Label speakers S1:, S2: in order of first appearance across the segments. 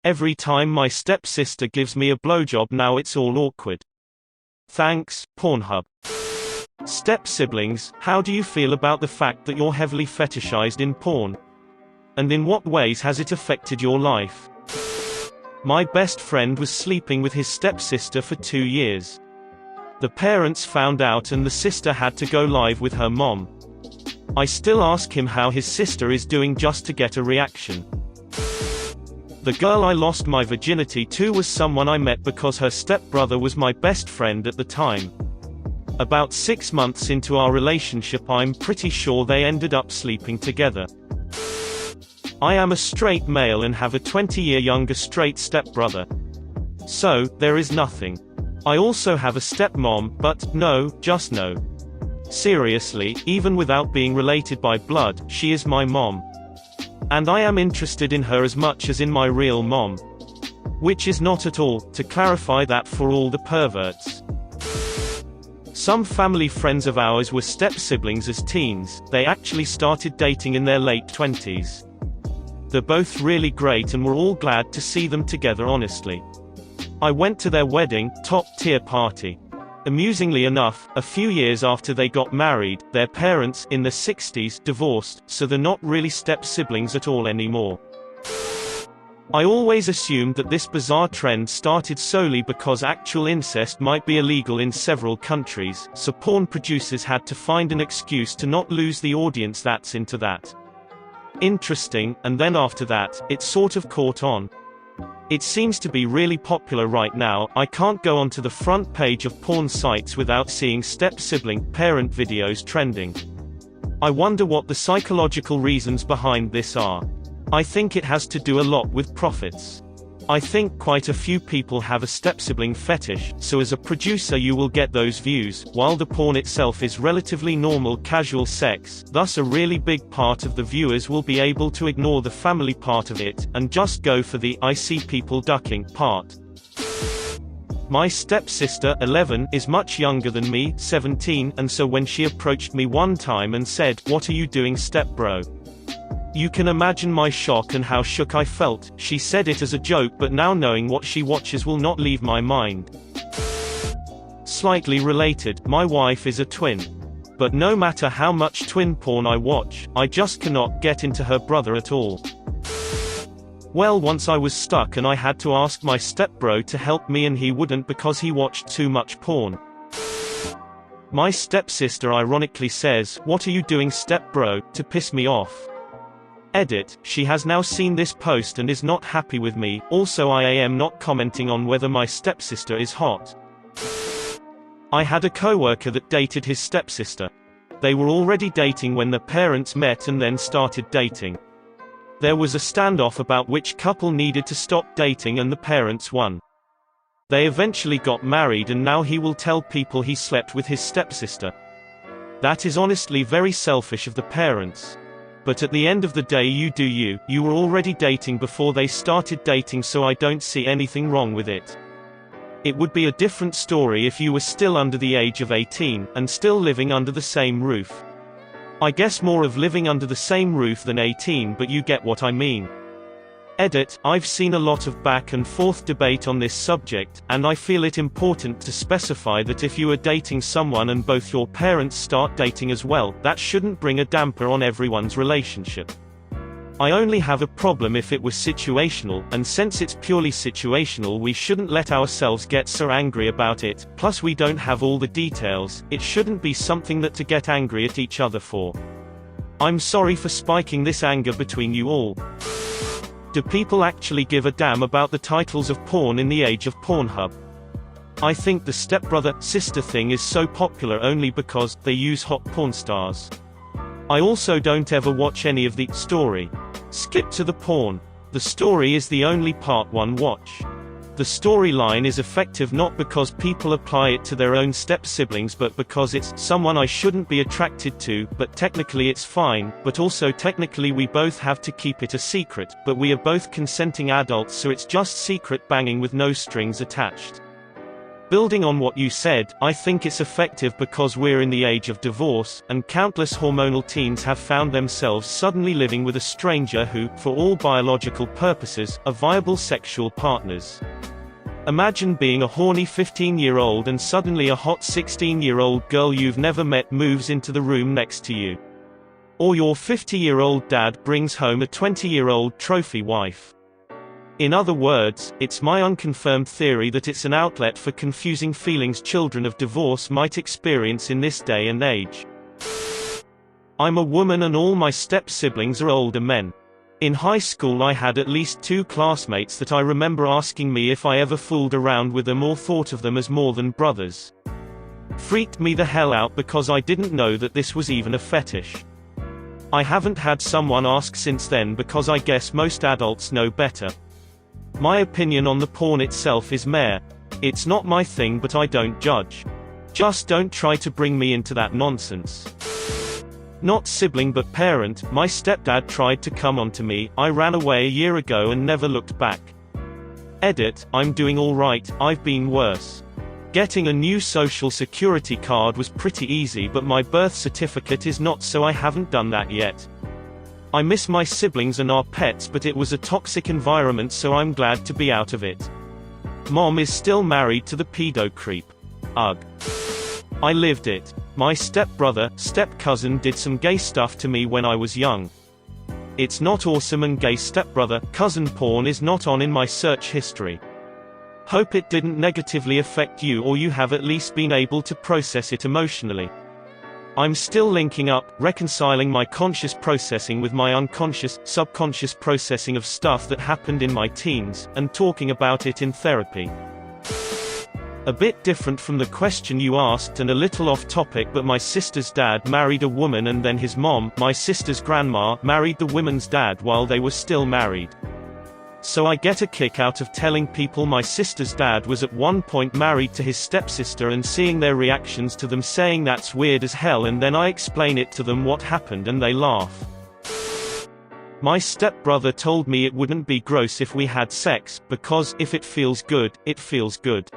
S1: Every time my stepsister gives me a blowjob now it's all awkward. Thanks, Pornhub. Step-siblings, how do you feel about the fact that you're heavily fetishized in porn? And in what ways has it affected your life? My best friend was sleeping with his stepsister for 2 years. The parents found out and the sister had to go live with her mom. I still ask him how his sister is doing just to get a reaction. The girl I lost my virginity to was someone I met because her stepbrother was my best friend at the time. About 6 months into our relationship I'm pretty sure they ended up sleeping together. I am a straight male and have a 20-year younger straight stepbrother. So, there is nothing. I also have a stepmom, but, no, just no. Seriously, even without being related by blood, she is my mom. And I am interested in her as much as in my real mom. Which is not at all, to clarify that for all the perverts. Some family friends of ours were step-siblings as teens, they actually started dating in their late 20s. They're both really great and we're all glad to see them together honestly. I went to their wedding, top-tier party. Amusingly enough, a few years after they got married, their parents, in their 60s, divorced, so they're not really step-siblings at all anymore. I always assumed that this bizarre trend started solely because actual incest might be illegal in several countries, so porn producers had to find an excuse to not lose the audience that's into that. Interesting, and then after that, it sort of caught on. It seems to be really popular right now. I can't go onto the front page of porn sites without seeing step-sibling, parent videos trending. I wonder what the psychological reasons behind this are. I think it has to do a lot with profits. I think quite a few people have a step-sibling fetish, so as a producer you will get those views, while the porn itself is relatively normal casual sex, thus a really big part of the viewers will be able to ignore the family part of it, and just go for the "I see people ducking" part. My stepsister, 11, is much younger than me, 17, and so when she approached me one time and said, "What are you doing, step-bro?" You can imagine my shock and how shook I felt. She said it as a joke, but now knowing what she watches will not leave my mind. Slightly related, my wife is a twin. But no matter how much twin porn I watch, I just cannot get into her brother at all. Well, once I was stuck and I had to ask my stepbro to help me and he wouldn't because he watched too much porn. My stepsister ironically says, "What are you doing, stepbro?" to piss me off. Edit, she has now seen this post and is not happy with me. Also I am not commenting on whether my stepsister is hot. I had a coworker that dated his stepsister. They were already dating when the parents met and then started dating. There was a standoff about which couple needed to stop dating and the parents won. They eventually got married and now he will tell people he slept with his stepsister. That is honestly very selfish of the parents. But at the end of the day you do you. You were already dating before they started dating, so I don't see anything wrong with it. It would be a different story if you were still under the age of 18, and still living under the same roof. I guess more of living under the same roof than 18, but you get what I mean. Edit, I've seen a lot of back and forth debate on this subject, and I feel it important to specify that if you are dating someone and both your parents start dating as well, that shouldn't bring a damper on everyone's relationship. I only have a problem if it was situational, and since it's purely situational we shouldn't let ourselves get so angry about it, plus we don't have all the details, it shouldn't be something that to get angry at each other for. I'm sorry for spiking this anger between you all. Do people actually give a damn about the titles of porn in the age of Pornhub? I think the stepbrother-sister thing is so popular only because they use hot porn stars. I also don't ever watch any of the story. Skip to the porn. The story is the only part one watch. The storyline is effective not because people apply it to their own step-siblings but because it's someone I shouldn't be attracted to, but technically it's fine, but also technically we both have to keep it a secret, but we are both consenting adults so it's just secret banging with no strings attached. Building on what you said, I think it's effective because we're in the age of divorce, and countless hormonal teens have found themselves suddenly living with a stranger who, for all biological purposes, are viable sexual partners. Imagine being a horny 15-year-old and suddenly a hot 16-year-old girl you've never met moves into the room next to you. Or your 50-year-old dad brings home a 20-year-old trophy wife. In other words, it's my unconfirmed theory that it's an outlet for confusing feelings children of divorce might experience in this day and age. I'm a woman and all my step-siblings are older men. In high school I had at least 2 classmates that I remember asking me if I ever fooled around with them or thought of them as more than brothers. Freaked me the hell out because I didn't know that this was even a fetish. I haven't had someone ask since then because I guess most adults know better. My opinion on the porn itself is meh. It's not my thing but I don't judge. Just don't try to bring me into that nonsense. Not sibling but parent, my stepdad tried to come onto me, I ran away a year ago and never looked back. Edit, I'm doing alright, I've been worse. Getting a new social security card was pretty easy but my birth certificate is not, so I haven't done that yet. I miss my siblings and our pets but it was a toxic environment so I'm glad to be out of it. Mom is still married to the pedo creep. Ugh. I lived it. My stepbrother, step-cousin did some gay stuff to me when I was young. It's not awesome and gay stepbrother, cousin porn is not on in my search history. Hope it didn't negatively affect you or you have at least been able to process it emotionally. I'm still linking up, reconciling my conscious processing with my unconscious, subconscious processing of stuff that happened in my teens, and talking about it in therapy. A bit different from the question you asked and a little off topic, but my sister's dad married a woman and then his mom, my sister's grandma, married the woman's dad while they were still married. So I get a kick out of telling people my sister's dad was at one point married to his stepsister and seeing their reactions to them saying that's weird as hell, and then I explain it to them what happened and they laugh. My stepbrother told me it wouldn't be gross if we had sex, because, if it feels good, it feels good.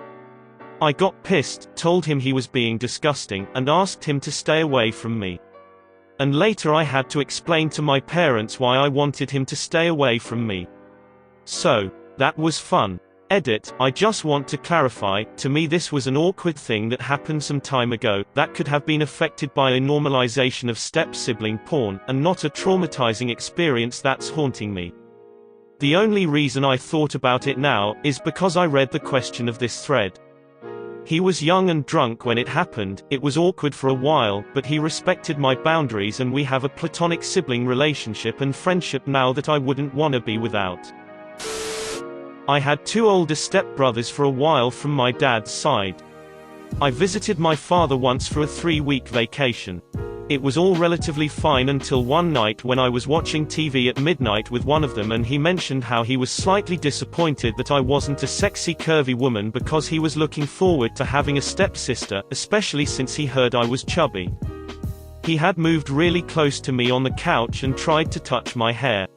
S1: I got pissed, told him he was being disgusting, and asked him to stay away from me. And later I had to explain to my parents why I wanted him to stay away from me. So, that was fun. Edit, I just want to clarify, to me this was an awkward thing that happened some time ago, that could have been affected by a normalization of step-sibling porn, and not a traumatizing experience that's haunting me. The only reason I thought about it now, is because I read the question of this thread. He was young and drunk when it happened, it was awkward for a while, but he respected my boundaries and we have a platonic sibling relationship and friendship now that I wouldn't wanna be without. I had 2 older stepbrothers for a while from my dad's side. I visited my father once for a 3-week vacation. It was all relatively fine until one night when I was watching TV at midnight with one of them and he mentioned how he was slightly disappointed that I wasn't a sexy curvy woman because he was looking forward to having a stepsister, especially since he heard I was chubby. He had moved really close to me on the couch and tried to touch my hair.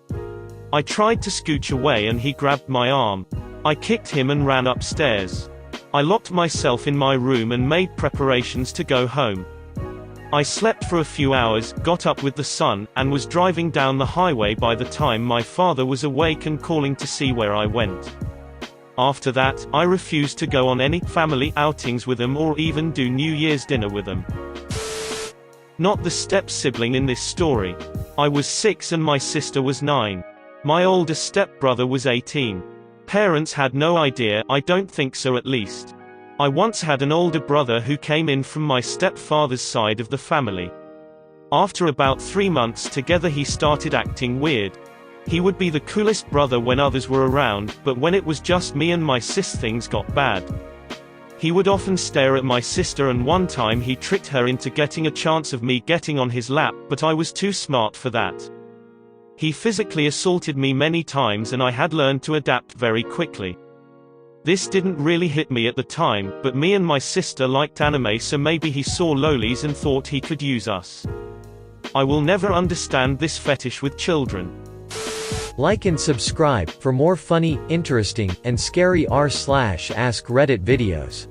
S1: I tried to scooch away and he grabbed my arm. I kicked him and ran upstairs. I locked myself in my room and made preparations to go home. I slept for a few hours, got up with the sun, and was driving down the highway by the time my father was awake and calling to see where I went. After that, I refused to go on any family outings with him or even do New Year's dinner with him. Not the step-sibling in this story. I was 6 and my sister was 9. My older stepbrother was 18. Parents had no idea, I don't think so at least. I once had an older brother who came in from my stepfather's side of the family. After about 3 months together he started acting weird. He would be the coolest brother when others were around, but when it was just me and my sis things got bad. He would often stare at my sister and one time he tricked her into getting a chance of me getting on his lap, but I was too smart for that. He physically assaulted me many times and I had learned to adapt very quickly. This didn't really hit me at the time, but me and my sister liked anime, so maybe he saw lolis and thought he could use us. I will never understand this fetish with children.
S2: Like and subscribe for more funny, interesting, and scary r/ask Reddit videos.